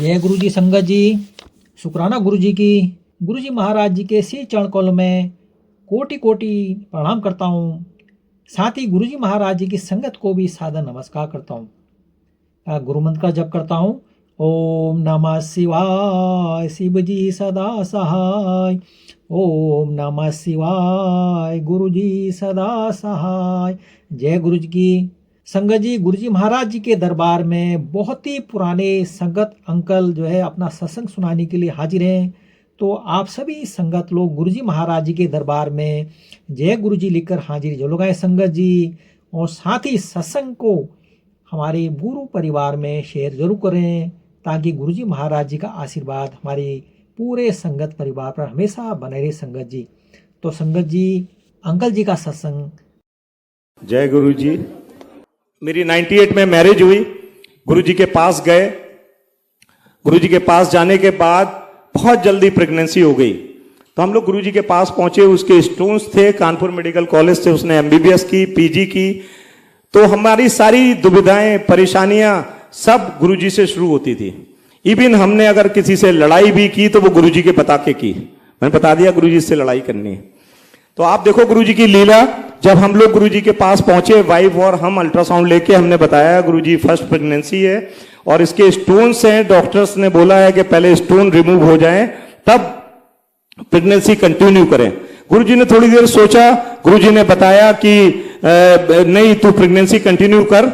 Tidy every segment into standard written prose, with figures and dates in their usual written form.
जय गुरु जी संगत जी। शुक्राना गुरु जी की। गुरु जी महाराज जी के श्री चरण कमल में कोटि कोटि प्रणाम करता हूँ। साथ ही गुरु जी महाराज जी की संगत को भी सादर नमस्कार करता हूँ। गुरु मंत्र का जप करता हूँ। ओम नमः शिवाय शिव जी सदा सहाय। ओम नमः शिवाय गुरु जी सदा सहाय। जय गुरु जी की संगत जी। गुरु जी महाराज जी के दरबार में बहुत ही पुराने संगत अंकल जो है अपना सत्संग सुनाने के लिए हाजिर हैं। तो आप सभी संगत लोग गुरु जी महाराज जी के दरबार में जय गुरु जी लिखकर हाजिर जो लोग आए संगत जी, और साथ ही सत्संग को हमारे गुरु परिवार में शेयर जरूर करें ताकि गुरु जी महाराज जी का आशीर्वाद हमारे पूरे संगत परिवार पर हमेशा बने रहे संगत जी। तो संगत जी अंकल जी का सत्संग। जय गुरु जी। मेरी 98 में मैरिज हुई। गुरु जी के पास गए। गुरु जी के पास जाने के बाद बहुत जल्दी प्रेगनेंसी हो गई। तो हम लोग गुरु जी के पास पहुंचे। उसके स्टोन्स थे, कानपुर मेडिकल कॉलेज से उसने एमबीबीएस की, पीजी की। तो हमारी सारी दुविधाएं परेशानियां सब गुरु जी से शुरू होती थी। इवन हमने अगर किसी से लड़ाई भी की तो वो गुरु जी के बता के की। मैंने बता दिया गुरु जी से लड़ाई करनी है। तो आप देखो गुरु जी की लीला। जब हम लोग गुरु जी के पास पहुंचे, वाइफ और हम अल्ट्रासाउंड लेके हमने बताया गुरु जी फर्स्ट प्रेगनेंसी है और इसके स्टोन्स हैं। डॉक्टर्स ने बोला है कि पहले स्टोन रिमूव हो जाएं तब प्रेगनेंसी कंटिन्यू करें। गुरु जी ने थोड़ी देर सोचा। गुरु जी ने बताया कि नहीं, तू प्रेगनेंसी कंटिन्यू कर,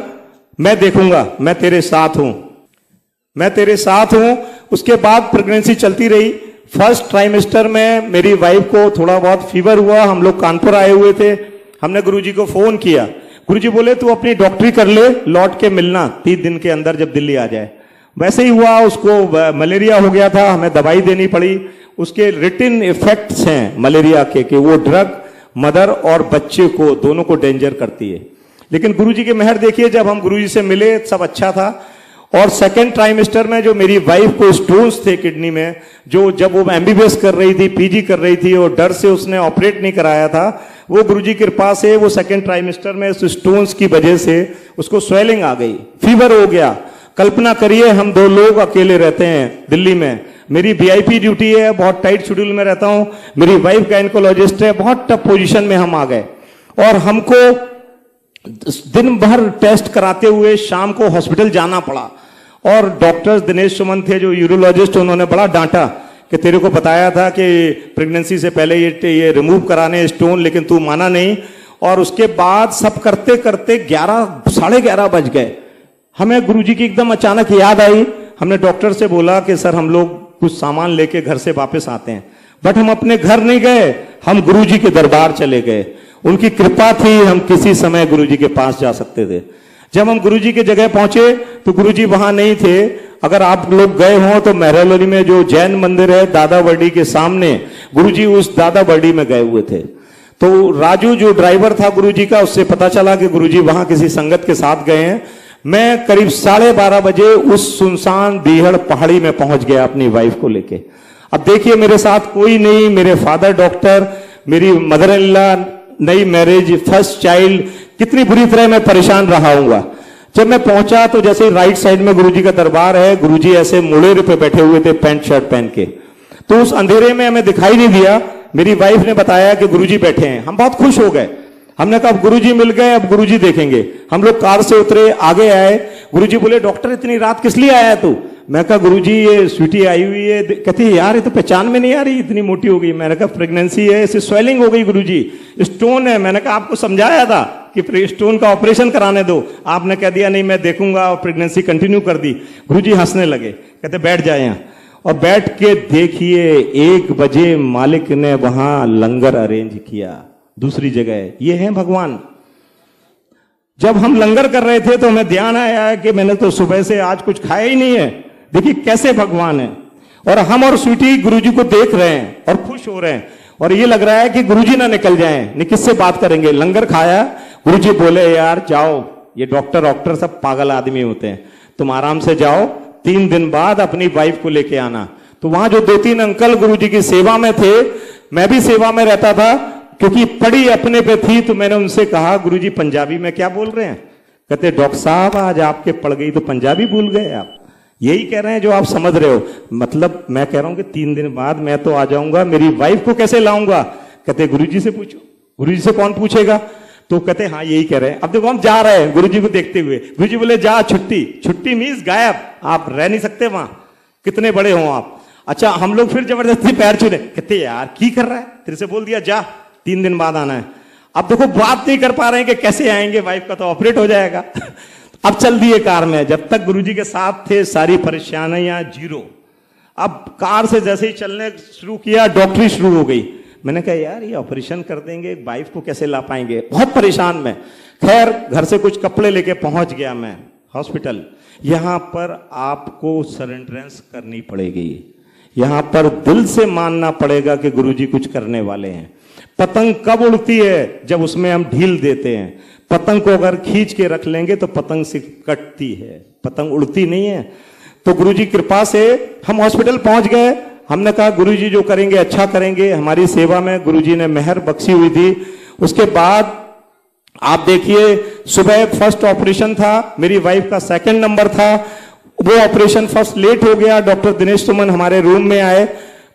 मैं देखूंगा, मैं तेरे साथ हूं, मैं तेरे साथ हूं। उसके बाद प्रेगनेंसी चलती रही। फर्स्ट ट्राइमेस्टर में मेरी वाइफ को थोड़ा बहुत फीवर हुआ। हम लोग कानपुर आए हुए थे। हमने गुरुजी को फोन किया। गुरुजी बोले तू अपनी डॉक्टरी कर ले, लौट के मिलना 30 दिन के अंदर जब दिल्ली आ जाए। वैसे ही हुआ। उसको मलेरिया हो गया था, हमें दवाई देनी पड़ी। उसके रिटन इफेक्ट्स हैं मलेरिया के कि वो ड्रग मदर और बच्चे को दोनों को डेंजर करती है। लेकिन गुरुजी की मेहर देखिए, जब हम गुरुजी से मिले सब अच्छा था। और सेकेंड ट्राइमेस्टर में जो मेरी वाइफ को स्टोन्स थे किडनी में, जो जब वो एमबीबीएस कर रही थी, पीजी कर रही थी और डर से उसने ऑपरेट नहीं कराया था, वो गुरुजी की कृपा से वो सेकेंड ट्राइमेस्टर में स्टोन्स की वजह से उसको स्वेलिंग आ गई, फीवर हो गया। कल्पना करिए हम 2 लोग अकेले रहते हैं दिल्ली में। मेरी वीआईपी ड्यूटी है, बहुत टाइट शेड्यूल में रहता हूं। मेरी वाइफ गायनेकोलॉजिस्ट है, बहुत टफ पोजीशन में हम आ गए और हमको दिन भर टेस्ट कराते हुए शाम को हॉस्पिटल जाना पड़ा। और डॉक्टर्स दिनेश सुमन थे जो यूरोलॉजिस्ट, उन्होंने बड़ा डांटा कि तेरे को बताया था कि प्रेगनेंसी से पहले ये रिमूव कराने स्टोन, लेकिन तू माना नहीं। और उसके बाद सब करते करते 11 साढ़े 11 बज गए। हमें गुरुजी की एकदम अचानक याद आई। हमने डॉक्टर से बोला कि सर हम लोग कुछ सामान लेके घर से वापस आते हैं। बट हम अपने घर नहीं गए, हम गुरुजी के दरबार चले गए। उनकी कृपा थी, हम किसी समय गुरुजी के पास जा सकते थे। जब हम गुरुजी की जगह पहुंचे तो गुरुजी वहां नहीं थे। अगर आप लोग गए हो तो महरौली में जो जैन मंदिर है दादा बर्डी के सामने, गुरुजी उस दादा बर्डी में गए हुए थे। तो राजू जो ड्राइवर था गुरुजी का, उससे पता चला कि गुरुजी वहां किसी संगत के साथ गए हैं। मैं करीब 12:30 बजे उस सुनसान बीहड़ पहाड़ी में पहुंच गया अपनी वाइफ को लेके। अब देखिए मेरे साथ कोई नहीं, मेरे फादर डॉक्टर, मेरी मदर इन लॉ, नई मैरिज, फर्स्ट चाइल्ड, कितनी बुरी तरह मैं परेशान रहा हूंगा। जब मैं पहुंचा तो जैसे राइट साइड में गुरुजी का दरबार है, गुरुजी ऐसे मुड़ेर पे बैठे हुए थे पैंट शर्ट पहन के। तो उस अंधेरे में हमें दिखाई नहीं दिया। मेरी वाइफ ने बताया कि गुरुजी बैठे हैं। हम बहुत खुश हो गए। हमने कहा अब गुरुजी मिल गए, अब गुरुजी देखेंगे। हम लोग कार से उतरे, आगे आए। गुरुजी बोले डॉक्टर इतनी रात किस लिए आया तू? मैं कहा गुरुजी ये स्वीटी आई हुई है। कहती है यार ये तो पहचान में नहीं आ रही, इतनी मोटी हो गई। मैंने कहा प्रेगनेंसी है, इसे स्वेलिंग हो गई गुरुजी, स्टोन है। मैंने कहा आपको समझाया था कि स्टोन का ऑपरेशन कराने दो, आपने कह दिया नहीं मैं देखूंगा, और प्रेगनेंसी कंटिन्यू कर दी। गुरुजी हंसने लगे, कहते बैठ जाए यहाँ। और बैठ के देखिए 1 बजे मालिक ने वहां लंगर अरेंज किया दूसरी जगह। ये है भगवान। जब हम लंगर कर रहे थे तो हमें ध्यान आया कि मैंने तो सुबह से आज कुछ खाया ही नहीं है। देखिए कैसे भगवान है। और हम और स्वीटी गुरुजी को देख रहे हैं और खुश हो रहे हैं। और ये लग रहा है कि गुरुजी ना निकल जाएं, नहीं किससे बात करेंगे। लंगर खाया, गुरुजी बोले यार जाओ, ये डॉक्टर सब पागल आदमी होते हैं, तुम आराम से जाओ, 3 दिन बाद अपनी वाइफ को लेके आना। तो वहां जो 2-3 अंकल गुरुजी की सेवा में थे, मैं भी सेवा में रहता था, क्योंकि पड़ी अपने पे थी। तो मैंने उनसे कहा गुरुजी पंजाबी में क्या बोल रहे हैं? कहते डॉक्टर साहब आज आपके पड़ गई तो पंजाबी भूल गए आप। यही कह रहे हैं जो आप समझ रहे हो। मतलब मैं कह रहा हूं कि 3 दिन बाद मैं तो आ जाऊंगा, मेरी वाइफ को कैसे लाऊंगा? कहते गुरुजी से पूछो। गुरुजी से कौन पूछेगा? तो कहते हाँ यही कह रहे हैं। अब देखो हम जा रहे हैं गुरुजी को देखते हुए, गुरुजी बोले जा छुट्टी। छुट्टी मीन्स गायब, आप रह नहीं सकते वहां, कितने बड़े हो आप। अच्छा हम लोग फिर जबरदस्ती पैर छूने, कहते यार की कर रहा है, तेरे से बोल दिया जा 3 दिन बाद आना है। अब देखो बात नहीं कर पा रहे हैं कि कैसे आएंगे, वाइफ का तो ऑपरेट हो जाएगा। अब चल दिए कार में, जब तक गुरुजी के साथ थे सारी परेशानियां जीरो। अब कार से जैसे ही चलने शुरू किया डॉक्टरी शुरू हो गई। मैंने कहा यार ये ऑपरेशन कर देंगे, वाइफ को कैसे ला पाएंगे, बहुत परेशान मैं। खैर घर से कुछ कपड़े लेके पहुंच गया मैं हॉस्पिटल। यहां पर आपको सरेंडरेंस करनी पड़ेगी, यहां पर दिल से मानना पड़ेगा कि गुरुजी कुछ करने वाले हैं। पतंग कब उड़ती है? जब उसमें हम ढील देते हैं। पतंग को अगर खींच के रख लेंगे तो पतंग से कटती है, पतंग उड़ती नहीं है। तो गुरुजी कृपा से हम हॉस्पिटल पहुंच गए। हमने कहा गुरुजी जो करेंगे अच्छा करेंगे, हमारी सेवा में गुरुजी ने मेहर बख्शी हुई थी। उसके बाद आप देखिए सुबह फर्स्ट ऑपरेशन था, मेरी वाइफ का 2nd नंबर था। वो ऑपरेशन फर्स्ट लेट हो गया। डॉक्टर दिनेश सुमन हमारे रूम में आए,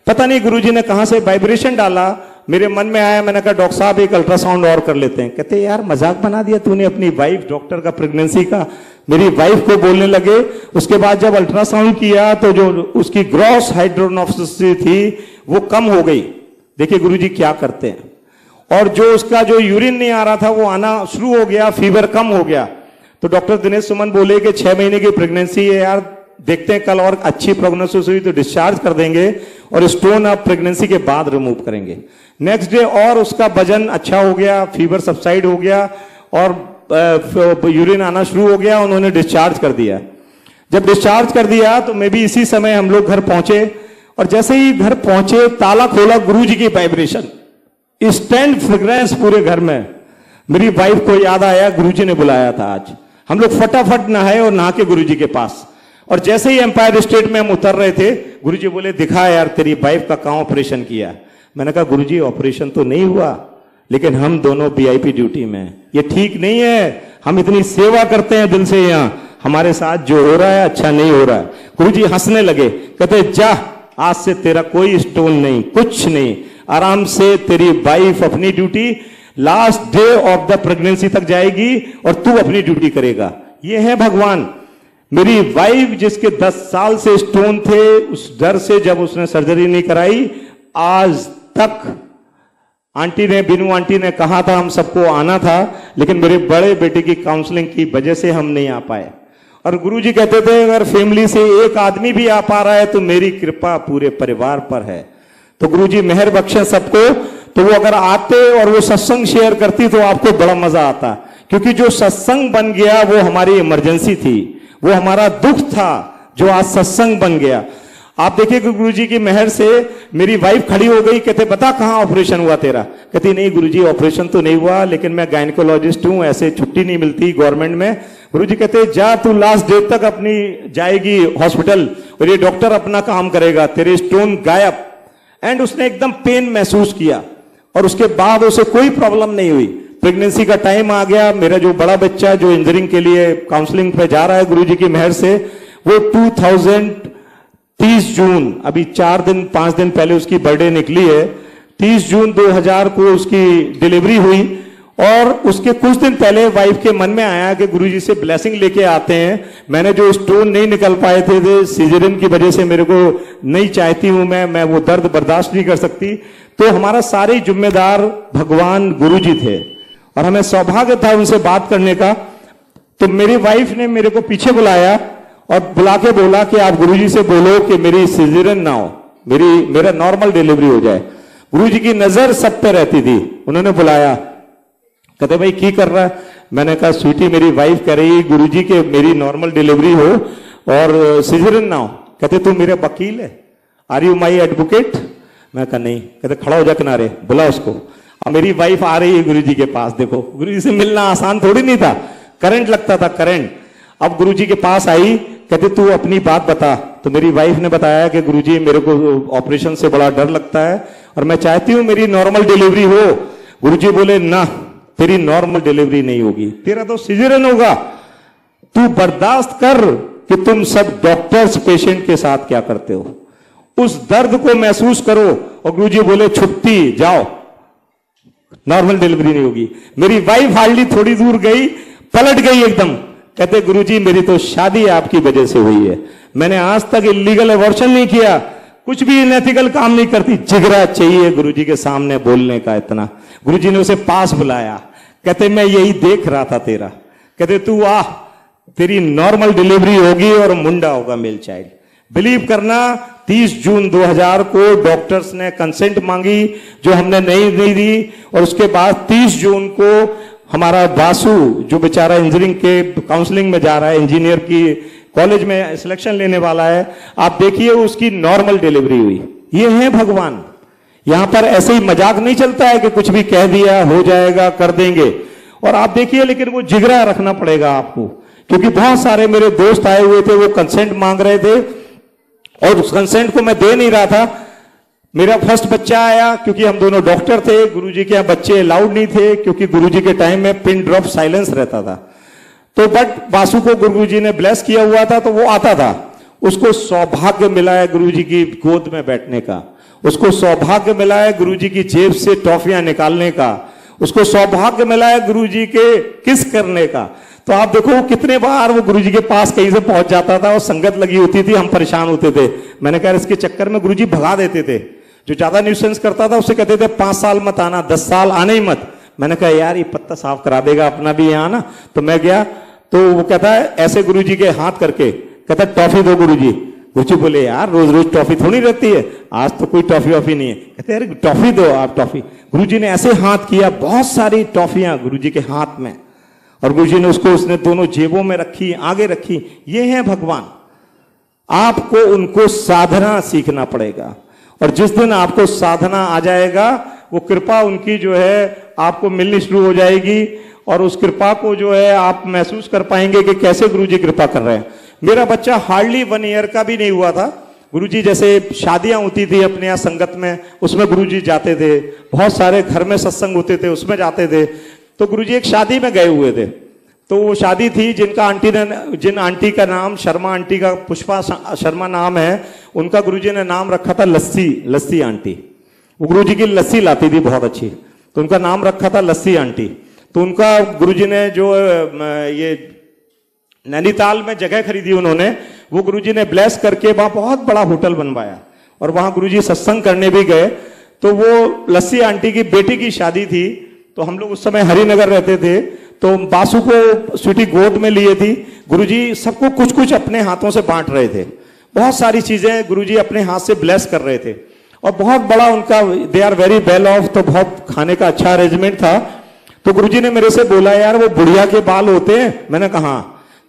पता नहीं गुरुजी ने कहां से वाइब्रेशन डाला, मेरे मन में आया। मैंने कहा डॉक्टर साहब एक अल्ट्रासाउंड और कर लेते हैं। कहते यार मजाक बना दिया तूने अपनी वाइफ डॉक्टर का प्रेगनेंसी का। मेरी वाइफ को बोलने लगे। उसके बाद जब अल्ट्रासाउंड किया तो जो उसकी ग्रॉस हाइड्रोनोप्सिस थी वो कम हो गई। देखिए गुरुजी क्या करते हैं। और जो उसका जो यूरिन नहीं आ रहा था वो आना शुरू हो गया, फीवर कम हो गया। तो डॉक्टर दिनेश सुमन बोले कि 6 महीने की प्रेगनेंसी है यार, देखते हैं कल और अच्छी प्रोग्नोसिस हुई तो डिस्चार्ज कर देंगे और स्टोन आप प्रेगनेंसी के बाद रिमूव करेंगे। नेक्स्ट डे और उसका वजन अच्छा हो गया, फीवर सबसाइड हो गया और यूरिन आना शुरू हो गया। उन्होंने डिस्चार्ज कर दिया। जब डिस्चार्ज कर दिया तो मैं भी इसी समय हम लोग घर पहुंचे और जैसे ही घर पहुंचे ताला खोला, गुरुजी की वाइब्रेशन, इंस्टेंट फ्रेग्रेंस पूरे घर में। मेरी वाइफ को याद आया गुरुजी ने बुलाया था आज। हम लोग फटाफट नहाए और नहा के गुरुजी के पास। और जैसे ही एम्पायर स्टेट में हम उतर रहे थे गुरुजी बोले दिखा यार तेरी वाइफ का कहां ऑपरेशन किया। मैंने कहा गुरुजी ऑपरेशन तो नहीं हुआ लेकिन हम दोनों वीआईपी ड्यूटी में, ये ठीक नहीं है। हम इतनी सेवा करते हैं दिल से, यहां हमारे साथ जो हो रहा है अच्छा नहीं हो रहा है। गुरुजी हंसने लगे, कहते जा आज से तेरा कोई स्टोन नहीं, कुछ नहीं, आराम से तेरी वाइफ अपनी duty last day of the pregnancy तक जाएगी और तू अपनी ड्यूटी करेगा। ये है भगवान। मेरी वाइफ जिसके 10 साल से स्टोन थे, उस डर से जब उसने सर्जरी नहीं कराई, आज तक आंटी ने, बिनू आंटी ने कहा था हम सबको आना था, लेकिन मेरे बड़े बेटे की काउंसलिंग की वजह से हम नहीं आ पाए। और गुरुजी कहते थे अगर फैमिली से एक आदमी भी आ पा रहा है तो मेरी कृपा पूरे परिवार पर है। तो गुरुजी मेहर बख्शे सबको। तो वो अगर आते और वो सत्संग शेयर करती तो आपको बड़ा मजा आता, क्योंकि जो सत्संग बन गया वो हमारी इमरजेंसी थी, वो हमारा दुख था जो आज सत्संग बन गया। आप देखिए कि गुरुजी की मेहर से मेरी वाइफ खड़ी हो गई। कहते बता कहां ऑपरेशन हुआ तेरा? कहती नहीं गुरुजी ऑपरेशन तो नहीं हुआ, लेकिन मैं गायनेकोलॉजिस्ट हूं, ऐसे छुट्टी नहीं मिलती गवर्नमेंट में। गुरुजी कहते जा तू लास्ट डे तक अपनी जाएगी हॉस्पिटल और ये डॉक्टर अपना काम करेगा, तेरे स्टोन गायब। एंड उसने एकदम पेन महसूस किया और उसके बाद उसे कोई प्रॉब्लम नहीं हुई। प्रेगनेंसी का टाइम आ गया। मेरा जो बड़ा बच्चा जो इंजीनियरिंग के लिए काउंसलिंग पे जा रहा है गुरुजी की मेहर से, वो 2030 जून, अभी 4-5 दिन पहले उसकी बर्थडे निकली है, 30 जून 2000 को उसकी डिलीवरी हुई। और उसके कुछ दिन पहले वाइफ के मन में आया कि गुरुजी से ब्लेसिंग लेके आते हैं। मैंने जो स्टोन नहीं निकल पाए थे सीजरियन की वजह से, मेरे को नहीं चाहती हूं मैं वो दर्द बर्दाश्त नहीं कर सकती। तो हमारा सारे जिम्मेदार भगवान गुरुजी थे और हमें सौभाग्य था उनसे बात करने का। तो मेरी वाइफ ने मेरे को पीछे बुलाया और बुला के बोला कि आप गुरुजी से बोलो कि मेरी सीजरियन ना हो, मेरा नॉर्मल डिलीवरी हो जाए। गुरुजी की नजर सब पे रहती थी। उन्होंने बुलाया, कहते भाई की कर रहा है? मैंने कहा स्वीटी मेरी वाइफ कह रही गुरुजी के मेरी नॉर्मल डिलीवरी हो और सीजरियन ना हो। कहते तू मेरे वकील है, आर यू माई एडवोकेट? मैं कहा नहीं। कहते खड़ा हो जा किनारे, बुला उसको। अब मेरी वाइफ आ रही है गुरुजी के पास। देखो गुरुजी से मिलना आसान थोड़ी नहीं था, करंट लगता था, करंट। अब गुरुजी के पास आई, कहते तू अपनी बात बता। तो मेरी वाइफ ने बताया कि गुरुजी मेरे को ऑपरेशन से बड़ा डर लगता है और मैं चाहती हूं मेरी नॉर्मल डिलीवरी हो। गुरुजी बोले ना, तेरी नॉर्मल डिलीवरी नहीं होगी, तेरा तो सीजरियन होगा। तू बर्दाश्त कर कि तुम सब डॉक्टर्स पेशेंट के साथ क्या करते हो, उस दर्द को महसूस करो। और गुरुजी बोले छुट्टी, जाओ, नॉर्मल डिलीवरी नहीं होगी। मेरी वाइफ हार्डली थोड़ी दूर गई, पलट गई एकदम, कहते गुरुजी मेरी तो शादी आपकी वजह से हुई है, मैंने आज तक इलीगल अबॉर्शन नहीं किया, कुछ भी इनएथिकल काम नहीं करती। जिगरा चाहिए गुरुजी के सामने बोलने का इतना। गुरुजी ने उसे पास बुलाया, कहते मैं यही देख रहा था तेरा, कहते तू आ, तेरी नॉर्मल डिलीवरी होगी और मुंडा होगा मेल चाइल्ड। बिलीव करना, 30 जून 2000 को डॉक्टर्स ने कंसेंट मांगी जो हमने नहीं दी, और उसके बाद 30 जून को हमारा बासु जो बेचारा इंजीनियरिंग के काउंसलिंग में जा रहा है, इंजीनियर की कॉलेज में सिलेक्शन लेने वाला है, आप देखिए उसकी नॉर्मल डिलीवरी हुई। ये है भगवान। यहां पर ऐसे ही मजाक नहीं चलता है कि कुछ भी कह दिया हो जाएगा कर देंगे। और आप देखिए, लेकिन वो जिगरा रखना पड़ेगा आपको, क्योंकि बहुत सारे मेरे दोस्त आए हुए थे, वो कंसेंट मांग रहे थे और उस कंसेंट को मैं दे नहीं रहा था। मेरा फर्स्ट बच्चा आया, क्योंकि हम दोनों डॉक्टर थे, गुरुजी के यहाँ बच्चे अलाउड नहीं थे, क्योंकि गुरुजी के टाइम में पिन ड्रॉप साइलेंस रहता था। तो बट बासु को गुरुजी ने ब्लेस किया हुआ था, तो वो आता था। उसको सौभाग्य मिला है गुरुजी की गोद में बैठने का, उसको सौभाग्य मिला है गुरुजी की जेब से टॉफियां निकालने का, उसको सौभाग्य मिला है गुरुजी के किस करने का। तो आप देखो कितने बार वो गुरुजी के पास कहीं से पहुंच जाता था और संगत लगी होती थी, हम परेशान होते थे। मैंने कहा इसके चक्कर में गुरुजी भगा देते थे। जो ज्यादा न्यूसेंस करता था उससे कहते थे 5 साल मत आना, 10 साल आने ही मत। मैंने कहा यार ये पत्ता साफ करा देगा अपना भी यहाँ ना। तो मैं गया, तो वो कहता है ऐसे गुरुजी के हाथ करके, कहता टॉफी दो गुरुजी। गुरुजी बोले यार रोज रोज टॉफी थोड़ी रहती है, आज तो कोई टॉफी वॉफी नहीं है। कहते यार टॉफी दो आप, टॉफी। गुरुजी ने ऐसे हाथ किया, बहुत सारी टॉफियां गुरुजी के हाथ में, और गुरुजी ने उसने दोनों जेबों में रखी, आगे रखी। ये है भगवान। आपको उनको साधना सीखना पड़ेगा, और जिस दिन आपको साधना आ जाएगा, वो कृपा उनकी जो है आपको मिलनी शुरू हो जाएगी, और उस कृपा को जो है आप महसूस कर पाएंगे कि कैसे गुरुजी कृपा कर रहे हैं। मेरा बच्चा हार्डली 1 ईयर का भी नहीं हुआ था। गुरुजी जैसे शादियां होती थी अपने यहाँ संगत में, उसमें गुरुजी जाते थे, बहुत सारे घर में सत्संग होते थे उसमें जाते थे। तो गुरुजी एक शादी में गए हुए थे, तो वो शादी थी जिन आंटी का नाम शर्मा आंटी का, पुष्पा शर्मा नाम है उनका, गुरुजी ने नाम रखा था लस्सी आंटी। वो गुरुजी की लस्सी लाती थी बहुत अच्छी, तो उनका नाम रखा था लस्सी आंटी। तो उनका गुरुजी ने जो ये नैनीताल में जगह खरीदी उन्होंने, वो गुरुजी ने ब्लेस करके वहां बहुत बड़ा होटल बनवाया, और वहां गुरुजी सत्संग करने भी गए। तो वो लस्सी आंटी की बेटी की शादी थी, तो हम लोग उस समय हरिनगर रहते थे, तो बासु को स्वीटी गोद में लिए थी। गुरुजी सबको कुछ कुछ अपने हाथों से बांट रहे थे, बहुत सारी चीजें गुरुजी अपने हाथ से ब्लेस कर रहे थे, और बहुत बड़ा उनका, they are very well off, तो बहुत खाने का अच्छा अरेंजमेंट था। तो गुरुजी ने मेरे से बोला यार वो बुढ़िया के बाल होते हैं। मैंने कहा,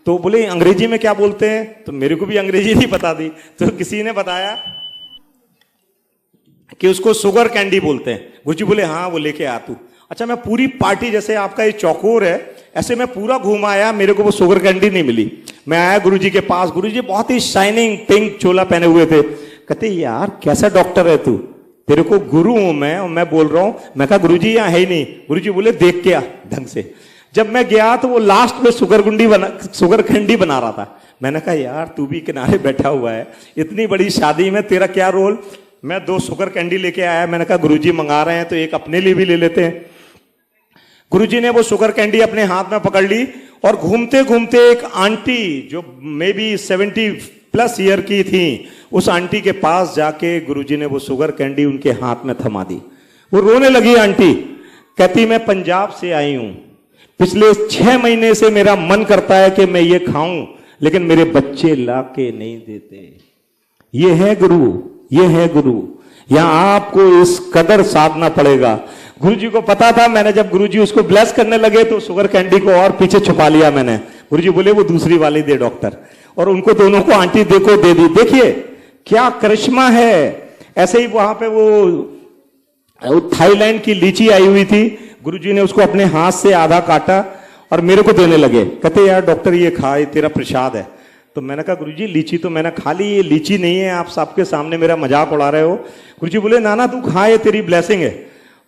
तो बोले अंग्रेजी में क्या बोलते हैं, तो मेरे को भी अंग्रेजी नहीं पता थी, तो किसी ने बताया कि उसको शुगर कैंडी बोलते हैं। गुरुजी बोले हाँ वो लेके आ तू। अच्छा, मैं पूरी पार्टी, जैसे आपका ये चौकोर है ऐसे मैं पूरा घूम आया, मेरे को वो शुगर कैंडी नहीं मिली। मैं आया गुरुजी के पास, गुरुजी बहुत ही शाइनिंग पिंक चोला पहने हुए थे। कहते यार कैसा डॉक्टर है तू, तेरे को गुरु हूं मैं, और मैं बोल रहा हूं। मैं कहा गुरुजी यहाँ है ही नहीं। गुरुजी बोले देख के आ ढंग से। जब मैं गया तो वो लास्ट में शुगर कैंडी बना रहा था। मैंने कहा यार तू भी किनारे बैठा हुआ है, इतनी बड़ी शादी में तेरा क्या रोल। मैं 2 शुगर कैंडी लेके आया। मैंने कहा गुरुजी मंगा रहे हैं तो एक अपने लिए भी ले लेते हैं। गुरुजी ने वो शुगर कैंडी अपने हाथ में पकड़ ली, और घूमते घूमते एक आंटी जो मे बी 70+ ईयर की थी, उस आंटी के पास जाके गुरुजी ने वो शुगर कैंडी उनके हाथ में थमा दी। वो रोने लगी आंटी, कहती मैं पंजाब से आई हूं, पिछले 6 महीने से मेरा मन करता है कि मैं ये खाऊं, लेकिन मेरे बच्चे ला के नहीं देते। ये है गुरु, ये है गुरु। यहां आपको इस कदर साधना पड़ेगा। गुरुजी को पता था, मैंने जब गुरुजी उसको ब्लेस करने लगे तो शुगर कैंडी को और पीछे छुपा लिया मैंने। गुरुजी बोले वो दूसरी वाली दे डॉक्टर, और उनको दोनों को आंटी देखो दे दी। देखिए क्या करिश्मा है। ऐसे ही वहां पे वो थाईलैंड की लीची आई हुई थी, गुरुजी ने उसको अपने हाथ से आधा काटा और मेरे को देने लगे। कहते यार डॉक्टर ये खा, ये तेरा प्रसाद है। तो मैंने कहा गुरुजी लीची तो मैंने खा ली, ये लीची नहीं है, आप सबके सामने मेरा मजाक उड़ा रहे हो। गुरुजी बोले ना ना तू खा, ये तेरी ब्लेसिंग है।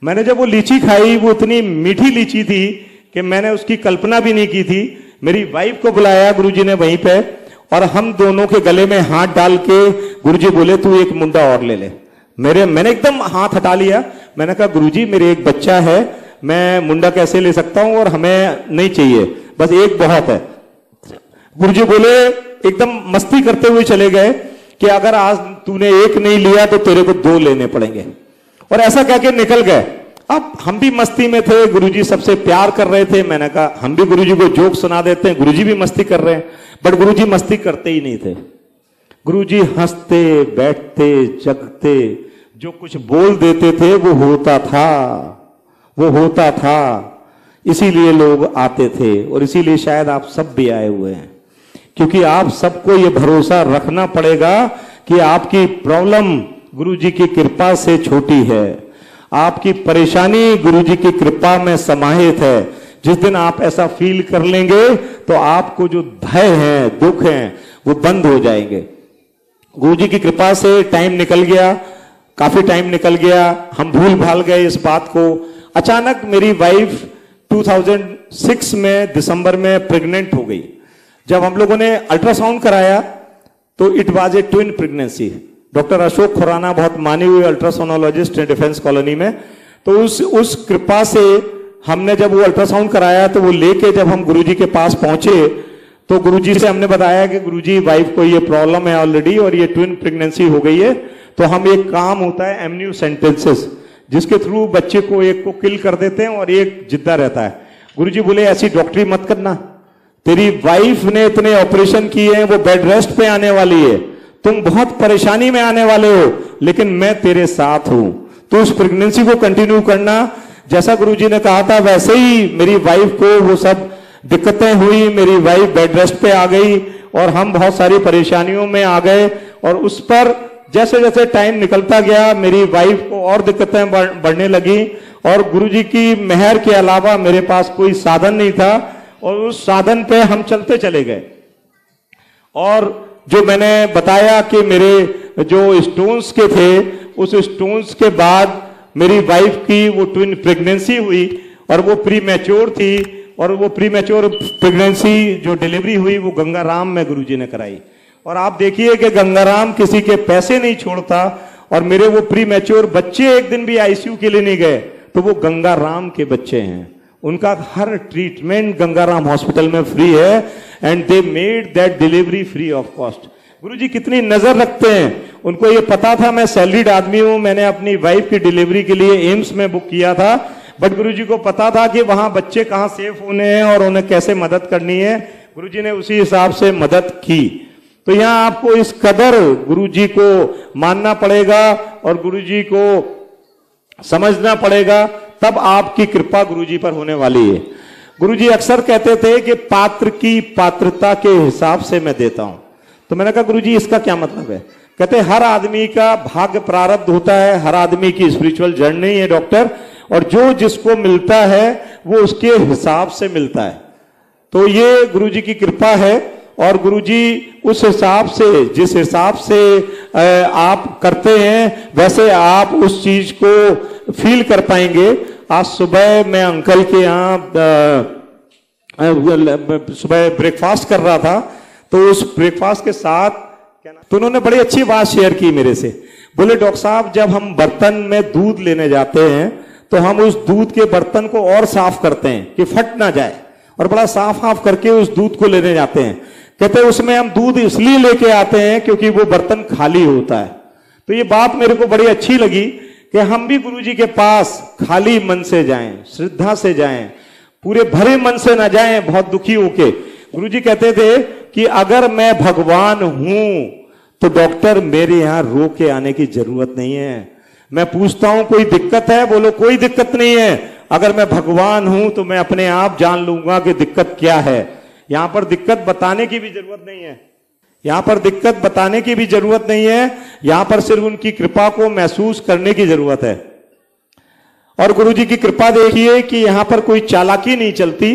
मैंने जब वो लीची खाई, वो इतनी मीठी लीची थी कि मैंने उसकी कल्पना भी नहीं की थी। मेरी वाइफ को बुलाया गुरुजी ने वहीं पे, और हम दोनों के गले में हाथ डाल के गुरुजी बोले तू एक मुंडा और ले ले। मैंने एकदम हाथ हटा लिया। मैंने कहा गुरुजी मेरे एक बच्चा है, मैं मुंडा कैसे ले सकता हूं, और हमें नहीं चाहिए, बस एक बहुत है। गुरुजी बोले एकदम मस्ती करते हुए चले गए कि अगर आज तूने एक नहीं लिया तो तेरे को 2 लेने पड़ेंगे, और ऐसा कह के निकल गए। अब हम भी मस्ती में थे, गुरुजी सबसे प्यार कर रहे थे। मैंने कहा हम भी गुरुजी को जोक सुना देते हैं, गुरुजी भी मस्ती कर रहे हैं, बट गुरुजी मस्ती करते ही नहीं थे। गुरुजी हंसते बैठते जगते, जो कुछ बोल देते थे वो होता था। इसीलिए लोग आते थे, और इसीलिए शायद आप सब भी आए हुए हैं, क्योंकि आप सबको ये भरोसा रखना पड़ेगा कि आपकी प्रॉब्लम गुरुजी की कृपा से छोटी है, आपकी परेशानी गुरुजी की कृपा में समाहित है। जिस दिन आप ऐसा फील कर लेंगे तो आपको जो भय है, दुख है, वो बंद हो जाएंगे। गुरुजी की कृपा से टाइम निकल गया, काफी टाइम निकल गया, हम भूल भाल गए इस बात को। अचानक मेरी वाइफ 2006 में दिसंबर में प्रेग्नेंट हो गई। जब हम लोगों ने अल्ट्रासाउंड कराया तो it was a twin pregnancy. Doctor Ashok Khurana बहुत माने हुए अल्ट्रासोनोलॉजिस्ट हैं डिफेंस कॉलोनी में, तो उस कृपा से हमने जब वो अल्ट्रासाउंड कराया तो वो लेके जब हम गुरुजी के पास पहुंचे तो गुरुजी से हमने बताया कि गुरुजी वाइफ को ये प्रॉब्लम है ऑलरेडी और ये ट्विन प्रेगनेंसी हो गई है, तो हम एक काम होता है एमन्यू सेंटेंसेस, जिसके थ्रू बच्चे को एक को किल कर देते हैं और एक जिंदा रहता है। गुरुजी बोले ऐसी डॉक्टरी मत करना, तेरी वाइफ ने इतने ऑपरेशन किए हैं, वो बेड रेस्ट पे आने वाली है, तुम बहुत परेशानी में आने वाले हो, लेकिन मैं तेरे साथ हूं, तो उस प्रेगनेंसी को कंटिन्यू करना। जैसा गुरुजी ने कहा था वैसे ही मेरी वाइफ को वो सब दिक्कतें हुई, मेरी वाइफ बेड रेस्ट पे आ गई और हम बहुत सारी परेशानियों में आ गए, और उस पर जैसे जैसे टाइम निकलता गया मेरी वाइफ को और दिक्कतें बढ़ने लगी, और गुरुजी की मेहर के अलावा मेरे पास कोई साधन नहीं था, और उस साधन पे हम चलते चले गए। और जो मैंने बताया कि मेरे जो स्टोन्स के थे, उस स्टोन्स के बाद मेरी वाइफ की वो ट्विन प्रेगनेंसी हुई और वो प्री मैच्योर थी, और वो प्री मैच्योर प्रेगनेंसी जो डिलीवरी हुई वो गंगाराम में गुरुजी ने कराई। और आप देखिए कि गंगाराम किसी के पैसे नहीं छोड़ता, और मेरे वो प्री मैच्योर बच्चे एक दिन भी आईसीयू के लिए नहीं गए, तो वो गंगाराम के बच्चे हैं, उनका हर ट्रीटमेंट गंगाराम हॉस्पिटल में फ्री है, and they made that delivery free of cost. Guruji कितनी नजर रखते हैं, उनको ये पता था मैं सैलरीड आदमी हूं, मैंने अपनी वाइफ की डिलीवरी के लिए एम्स में बुक किया था, बट गुरुजी को पता था कि वहां बच्चे कहां सेफ होने हैं और उन्हें कैसे मदद करनी है। गुरुजी ने उसी हिसाब से मदद की। तो यहां आपको इस कदर गुरुजी को मानना पड़ेगा और गुरुजी को समझना पड़ेगा, तब आपकी कृपा गुरुजी पर होने वाली है। गुरुजी अक्सर कहते थे कि पात्र की पात्रता के हिसाब से मैं देता हूं। तो मैंने कहा गुरुजी इसका क्या मतलब है? कहते हर आदमी का भाग्य प्रारब्ध होता है, हर आदमी की स्पिरिचुअल जर्नी है डॉक्टर, और जो जिसको मिलता है वो उसके हिसाब से मिलता है। तो ये गुरुजी की कृपा है, और गुरुजी उस हिसाब से, जिस हिसाब से आप करते हैं वैसे आप उस चीज को फील कर पाएंगे। आज सुबह मैं अंकल के यहाँ सुबह ब्रेकफास्ट कर रहा था, तो उस ब्रेकफास्ट के साथ तो उन्होंने बड़ी अच्छी बात शेयर की मेरे से। बोले डॉक्टर साहब जब हम बर्तन में दूध लेने जाते हैं तो हम उस दूध के बर्तन को और साफ करते हैं कि फट ना जाए, और बड़ा साफ साफ करके उस दूध को लेने जाते हैं। कहते हैं उसमें हम दूध इसलिए लेके आते हैं क्योंकि वो बर्तन खाली होता है। तो ये बात मेरे को बड़ी अच्छी लगी कि हम भी गुरुजी के पास खाली मन से जाएं, श्रद्धा से जाएं, पूरे भरे मन से ना जाएं बहुत दुखी होके। गुरुजी कहते थे कि अगर मैं भगवान हूं तो डॉक्टर मेरे यहां रो के आने की जरूरत नहीं है। मैं पूछता हूं कोई दिक्कत है? बोलो कोई दिक्कत नहीं है। अगर मैं भगवान हूं तो मैं अपने आप जान लूंगा कि दिक्कत क्या है। यहां पर दिक्कत बताने की भी जरूरत नहीं है, यहां पर दिक्कत बताने की भी जरूरत नहीं है, यहां पर सिर्फ उनकी कृपा को महसूस करने की जरूरत है। और गुरुजी की कृपा देखिए कि यहां पर कोई चालाकी नहीं चलती।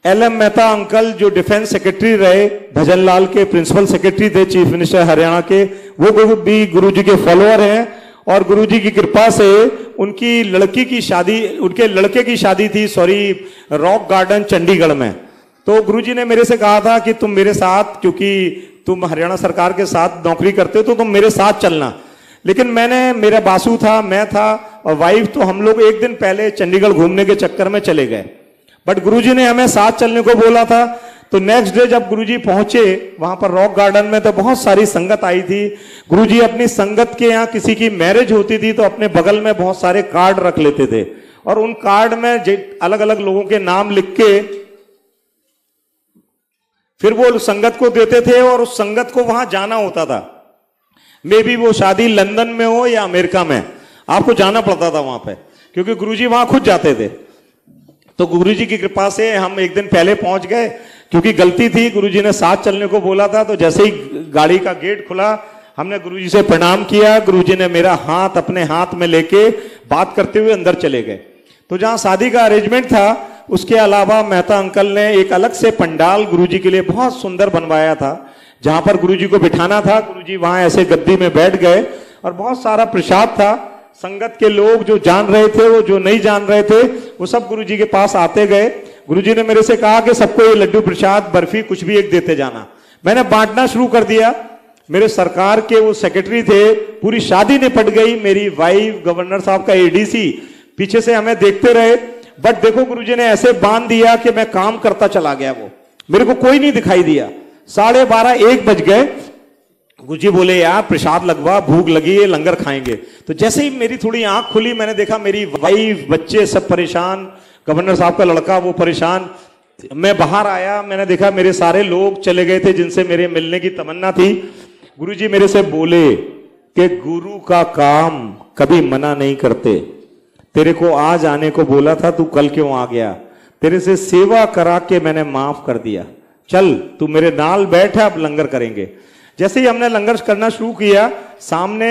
एलएम मेहता अंकल जो डिफेंस सेक्रेटरी रहे, भजनलाल के प्रिंसिपल सेक्रेटरी थे, चीफ मिनिस्टर हरियाणा के, वो भी गुरुजी के फॉलोअर हैं, और गुरुजी की कृपा से उनके लड़के की शादी थी रॉक गार्डन चंडीगढ़ में। तो गुरुजी ने मेरे से कहा था कि तुम मेरे साथ, क्योंकि तुम हरियाणा सरकार के साथ नौकरी करते हो तो तुम मेरे साथ चलना। लेकिन मेरा बासु था, मैं था और वाइफ, तो हम लोग एक दिन पहले चंडीगढ़ घूमने के चक्कर में चले गए। बट गुरुजी ने हमें साथ चलने को बोला था। तो नेक्स्ट डे जब गुरुजी पहुंचे वहां पर रॉक गार्डन में, तो बहुत सारी संगत आई थी। गुरुजी अपनी संगत के यहाँ किसी की मैरिज होती थी तो अपने बगल में बहुत सारे कार्ड रख लेते थे और उन कार्ड में अलग अलग लोगों के नाम लिख के फिर वो संगत को देते थे और उस संगत को वहां जाना होता था। मे बी वो शादी लंदन में हो या अमेरिका में, आपको जाना पड़ता था वहां पे, क्योंकि गुरुजी वहां खुद जाते थे। तो गुरुजी की कृपा से हम एक दिन पहले पहुंच गए, क्योंकि गलती थी, गुरुजी ने साथ चलने को बोला था। तो जैसे ही गाड़ी का गेट खुला, हमने गुरुजी से प्रणाम किया। गुरुजी ने मेरा हाथ अपने हाथ में लेके बात करते हुए अंदर चले गए। तो जहां शादी का अरेंजमेंट था, उसके अलावा मेहता अंकल ने एक अलग से पंडाल गुरुजी के लिए बहुत सुंदर बनवाया था, जहां पर गुरुजी को बिठाना था। गुरुजी वहां ऐसे गद्दी में बैठ गए और बहुत सारा प्रसाद था। संगत के लोग जो जान रहे थे, वो जो नहीं जान रहे थे, वो सब गुरुजी के पास आते गए। गुरुजी ने मेरे से कहा कि सबको ये लड्डू प्रसाद बर्फी कुछ भी एक देते जाना। मैंने बांटना शुरू कर दिया। मेरे सरकार के वो सेक्रेटरी थे, पूरी शादी निपट गई। मेरी वाइफ, गवर्नर साहब का एडीसी पीछे से हमें देखते रहे। बट देखो गुरुजी ने ऐसे बांध दिया कि मैं काम करता चला गया। वो मेरे को कोई नहीं दिखाई दिया। 12:30 1 बज गए। गुरुजी बोले यार प्रसाद लगवा, भूख लगी है, लंगर खाएंगे। तो जैसे ही मेरी थोड़ी आंख खुली, मैंने देखा मेरी वाइफ, बच्चे सब परेशान, गवर्नर साहब का लड़का वो परेशान। मैं बाहर आया, मैंने देखा मेरे सारे लोग चले गए थे जिनसे मेरे मिलने की तमन्ना थी। गुरुजी मेरे से बोले कि गुरु का काम कभी मना नहीं करते। तेरे को आज आने को बोला था, तू कल क्यों आ गया? तेरे से सेवा करा के मैंने माफ कर दिया। चल तू मेरे नाल बैठ, अब लंगर करेंगे। जैसे ही हमने लंगर करना शुरू किया, सामने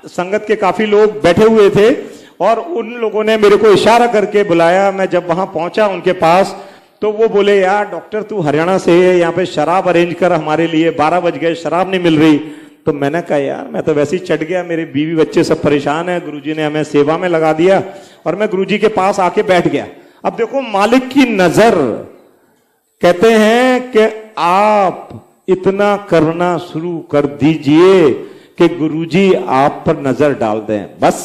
संगत के काफी लोग बैठे हुए थे और उन लोगों ने मेरे को इशारा करके बुलाया। मैं जब वहां पहुंचा उनके पास, तो वो बोले यार डॉक्टर तू हरियाणा से है, यहाँ पे शराब अरेंज कर हमारे लिए, 12 बज गए, शराब नहीं मिल रही। तो मैंने कहा यार मैं तो वैसे ही चढ़ गया, मेरे बीवी बच्चे सब परेशान है, गुरुजी ने हमें सेवा में लगा दिया और मैं गुरुजी के पास आके बैठ गया। अब देखो मालिक की नजर, कहते हैं कि आप इतना करना शुरू कर दीजिए कि गुरुजी आप पर नजर डाल दें। बस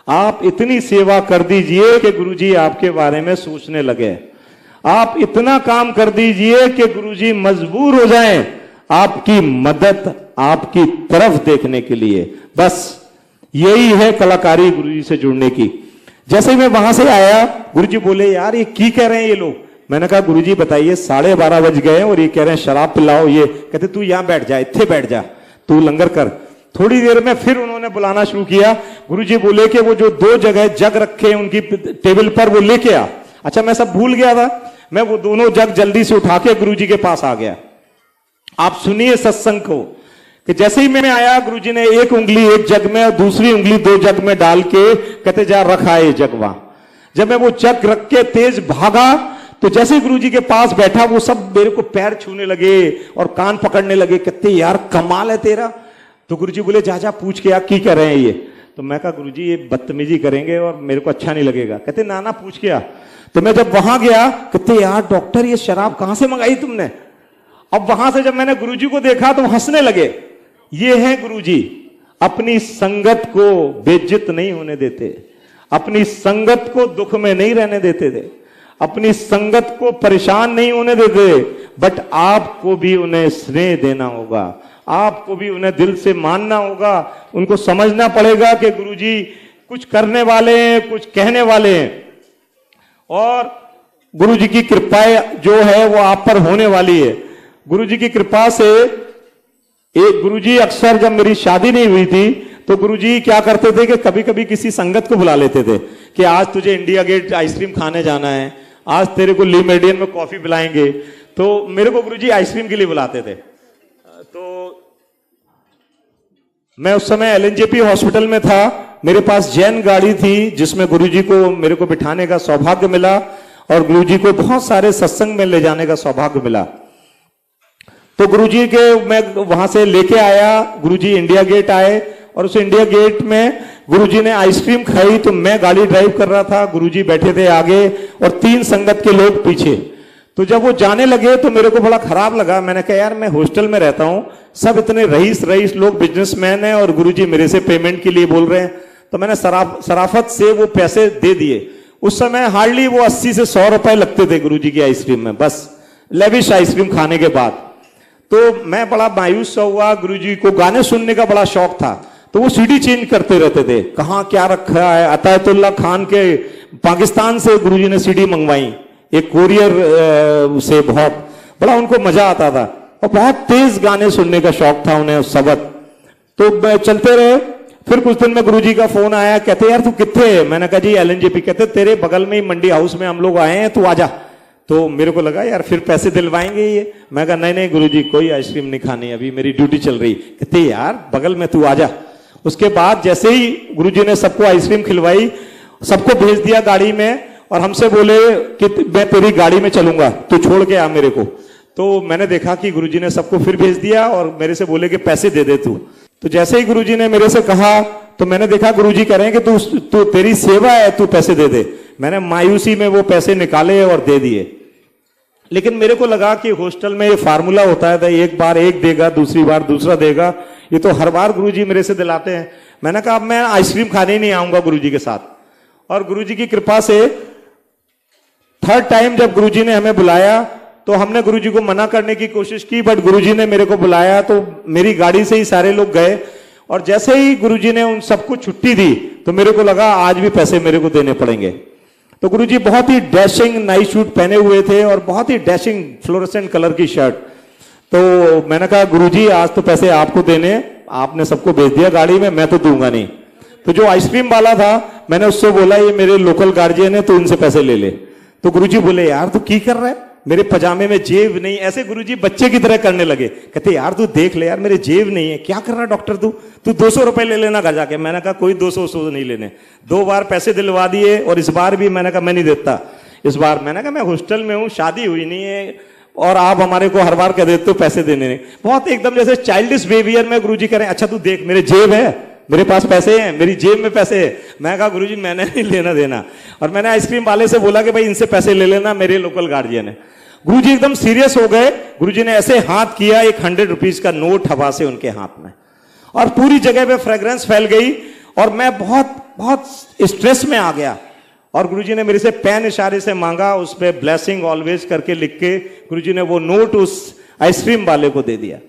आप इतनी सेवा कर दीजिए कि गुरुजी आपके बारे में सोचने लगे। आप इतना काम कर दीजिए कि गुरुजी मजबूर हो जाएं आपकी मदद आपकी तरफ देखने के लिए। बस यही है कलाकारी गुरुजी से जुड़ने की। जैसे ही मैं वहां से आया, गुरुजी बोले यार ये की कह रहे हैं ये लोग। मैंने कहा गुरुजी बताइए, 12:30 बज गए और ये कह रहे हैं शराब पिलाओ। ये कहते तू यहां बैठ जा, इत्थे बैठ जा, तू लंगर कर। थोड़ी देर में फिर उन्होंने बुलाना शुरू किया। गुरुजी बोले कि वो जो 2 जगह जग रखे उनकी टेबल पर, वो लेके आ। अच्छा मैं सब भूल गया था, मैं वो दोनों जग जल्दी से उठा के गुरुजी के पास आ गया। आप सुनिए सत्संग को कि जैसे ही मैं आया, गुरुजी ने एक उंगली एक जग में और दूसरी उंगली 2 जग में डाल के कहते जा रखा है जग वहां। जब मैं वो जग रख के तेज भागा, तो जैसे गुरुजी के पास बैठा, वो सब मेरे को पैर छूने लगे और कान पकड़ने लगे, कहते यार कमाल है तेरा। तो गुरुजी बोले जा जा पूछ के आप की कह रहे हैं ये। तो मैं कहा गुरुजी ये बदतमीजी करेंगे और मेरे को अच्छा नहीं लगेगा। कहते ना ना पूछ के आ। तो मैं जब वहां गया, कहते यार डॉक्टर ये शराब कहां से मंगाई तुमने? अब वहां से जब मैंने गुरुजी को देखा तो हंसने लगे। ये है गुरुजी, अपनी संगत को बेइज्जत नहीं होने देते, अपनी संगत को दुख में नहीं रहने देते थे, अपनी संगत को परेशान नहीं होने देते। बट आपको भी उन्हें स्नेह देना होगा, आपको भी उन्हें दिल से मानना होगा। उनको समझना पड़ेगा कि गुरुजी कुछ करने वाले हैं, कुछ कहने वाले हैं और गुरुजी की कृपा जो है वो आप पर होने वाली है। गुरुजी की कृपा से एक गुरुजी अक्सर, जब मेरी शादी नहीं हुई थी तो गुरुजी क्या करते थे कि कभी कभी किसी संगत को बुला लेते थे कि आज तुझे इंडिया गेट आइसक्रीम खाने जाना है, आज तेरे को ली मेरिडियन में कॉफी पिलाएंगे। तो मेरे को गुरुजी आइसक्रीम के लिए बुलाते थे। तो मैं उस समय एलएनजेपी हॉस्पिटल में था, मेरे पास जैन गाड़ी थी जिसमें गुरुजी को मेरे को बिठाने का सौभाग्य मिला और गुरुजी को बहुत सारे सत्संग में ले जाने का सौभाग्य मिला। तो गुरुजी के मैं वहां से लेके आया, गुरुजी इंडिया गेट आए और उस इंडिया गेट में गुरुजी ने आइसक्रीम खाई। तो मैं गाड़ी ड्राइव कर रहा था, गुरुजी बैठे थे आगे और 3 संगत के लोग पीछे। तो जब वो जाने लगे तो मेरे को बड़ा खराब लगा। मैंने कहा यार मैं हॉस्टल में रहता हूं, सब इतने रईस लोग बिजनेसमैन हैं और गुरुजी मेरे से पेमेंट के लिए बोल रहे हैं। तो मैंने सराफत से वो पैसे दे दिए। उस समय हार्डली वो 80 से 100 रुपए लगते थे गुरुजी की आइसक्रीम में, बस लेविश आइसक्रीम खाने के बाद। तो मैं बड़ा मायूस सा हुआ। गुरुजी को गाने सुनने का बड़ा शौक था, तो वो सीडी चेंज करते रहते थे, कहाँ क्या रखा है। अतायतुल्ला खान के पाकिस्तान से गुरुजी ने सीडी मंगवाई, एक कोरियर से, बहुत बड़ा उनको मजा आता था और बहुत तेज गाने सुनने का शौक था उन्हें उस वक्त। तो चलते रहे। फिर कुछ दिन में गुरुजी का फोन आया, कहते यार तू कितने है? मैंने कहा जी एलएनजेपी। कहते तेरे बगल में ही मंडी हाउस में हम लोग आए हैं, तू आजा। तो मेरे को लगा यार फिर पैसे दिलवाएंगे ये। मैं कहा नहीं गुरुजी कोई आइसक्रीम नहीं खानी, अभी मेरी ड्यूटी चल रही। कहते यार बगल में तू आजा। उसके बाद जैसे ही गुरुजी ने सबको आइसक्रीम खिलवाई, सबको भेज दिया गाड़ी में और हमसे बोले कि मैं तेरी गाड़ी में चलूंगा, तू छोड़ के आ मेरे को। तो मैंने देखा कि गुरुजी ने सबको फिर भेज दिया और मेरे से बोले कि पैसे दे दे तू। तो जैसे ही गुरुजी ने मेरे से कहा तो मैंने देखा गुरुजी कह रहे हैं कि तू तेरी सेवा है, तू पैसे दे दे। मैंने मायूसी में वो पैसे निकाले और दे दिए। लेकिन मेरे को लगा कि हॉस्टल में ये फार्मूला होता है, एक बार एक देगा, दूसरी बार दूसरा देगा, ये तो हर बार गुरुजी मेरे से दिलाते हैं। मैंने कहा अब मैं आइसक्रीम खाने ही नहीं आऊंगा गुरुजी के साथ। और गुरुजी की कृपा से थर्ड टाइम जब गुरुजी ने हमें बुलाया तो हमने गुरुजी को मना करने की कोशिश की, बट गुरुजी ने मेरे को बुलाया तो मेरी गाड़ी से ही सारे लोग गए। और जैसे ही गुरुजी ने उन सबको छुट्टी दी तो मेरे को लगा आज भी पैसे मेरे को देने पड़ेंगे। तो गुरुजी बहुत ही डैशिंग नाइट सूट पहने हुए थे और बहुत ही डैशिंग फ्लोरेसेंट कलर की शर्ट। तो मैंने कहा गुरुजी आज तो पैसे आपको देने, आपने सबको भेज दिया गाड़ी में, मैं तो दूंगा नहीं। तो जो आइसक्रीम वाला था मैंने उससे बोला ये मेरे लोकल गार्जियन है, तो उनसे पैसे ले ले। तो गुरुजी बोले यार तू की कर रहा है, मेरे पजामे में जेब नहीं। ऐसे गुरुजी बच्चे की तरह करने लगे। कहते यार तू देख ले यार मेरे जेब नहीं है, क्या कर रहा डॉक्टर तू 200 रुपए ले लेना घर जाके। मैंने कहा कोई 200 नहीं लेने। 2 बार पैसे दिलवा दिए और इस बार भी मैंने कहा मैं नहीं देता। इस बार मैंने कहा मैं हॉस्टल में हूं, शादी हुई नहीं है और आप हमारे को हर बार कह देते हो पैसे देने नहीं। बहुत एकदम जैसे चाइल्डिश बिहेवियर में गुरुजी करें, अच्छा तू देख मेरे जेब है, मेरे पास पैसे हैं, मेरी जेब में पैसे है। मैं कहा गुरुजी मैंने नहीं लेना देना। और मैंने आइसक्रीम वाले से बोला कि भाई इनसे पैसे ले लेना, मेरे लोकल गार्जियन है। गुरुजी एकदम सीरियस हो गए। गुरुजी ने ऐसे हाथ किया, एक 100 रुपीज का नोट हवा से उनके हाथ में, और पूरी जगह पे फ्रेग्रेंस फैल गई और मैं बहुत बहुत स्ट्रेस में आ गया। और गुरुजी ने मेरे से पेन इशारे से मांगा, उस पर ब्लेसिंग ऑलवेज करके लिख के गुरुजी ने वो नोट उस आइसक्रीम वाले को दे दिया।